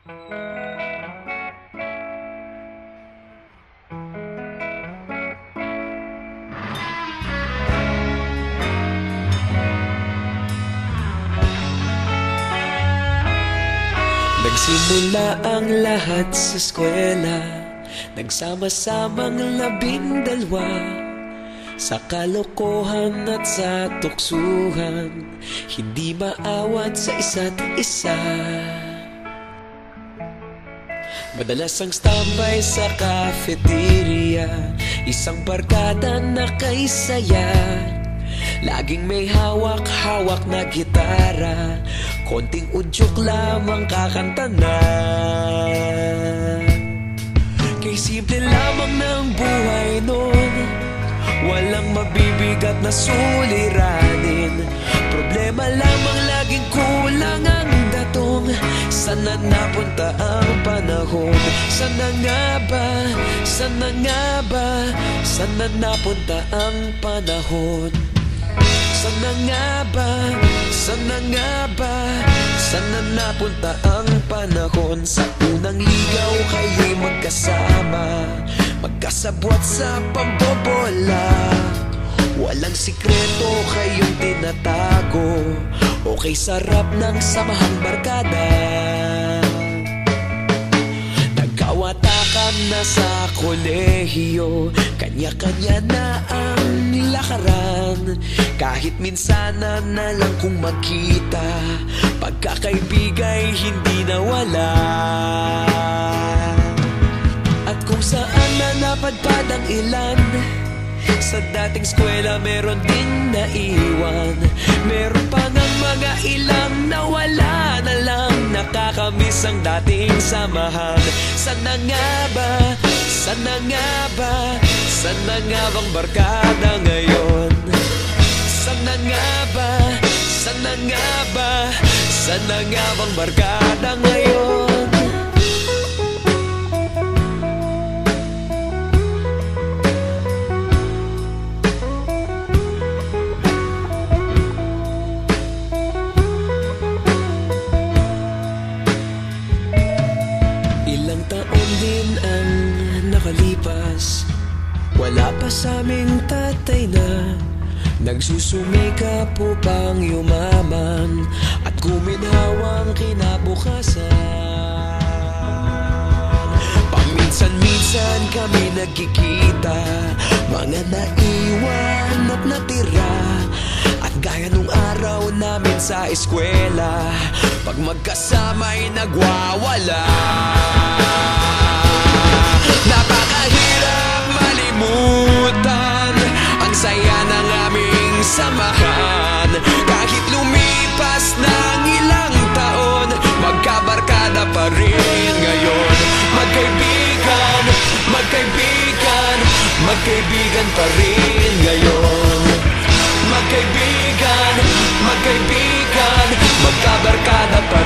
Nagsimula ang lahat sa eskwela, nagsama-samang 12 sa kalokohan at sa tuksuhan, hindi maawat sa isa't isa. Madalas ang standby sa cafeteria, isang barkada na kay saya. Laging may hawak-hawak na gitara, konting udyok lamang kakanta na. Kay simple lamang ng buhay nun, walang mabibigat na suliranin. Problema lamang laging kulang ang datong. Sana napunta ang panahon? Sana nga ba? Sana nga ba? Sana napunta ang panahon? Sana nga ba? Sana nga ba? Sana napunta ang panahon? Sa unang ligaw kayo'y magkasama, magkasabwat sa pambobola. Walang sikreto kayong tinatago, okay sarap ng samahang barkada. Nagkawatakan na sa kolehiyo, kanya-kanya na ang nilakaran. Kahit minsan na lang kung magkita, pagkakaibigay hindi nawala. At kung saan na napadpad ang ilan, sa dating eskwela meron din naiwan. Meron pa ngang mga ilang nawala na lang, nakakamiss ang dating samahan. Sana nga ba? Sana nga ba? Sana nga bang barkada ngayon? Sana nga ba? Sana nga ba? Sana nga bang barkada ngayon? Ilang taon din ang nakalipas, wala pa sa aming tatay na nagsusumikap upang yumaman at guminhawang kinabukasan. Paminsan-minsan kami nagkikita, mga naiwan at natira. At gaya nung araw namin sa eskwela, pag magkasama'y nagwawala. Napakahirap malimutan ang saya ng aming samahan. Kahit lumipas ng ilang taon, magkabarkada pa rin ngayon. Magkaibigan, magkaibigan, magkaibigan pa rin ngayon. Magkaibigan, magkaibigan, magkabarkada pa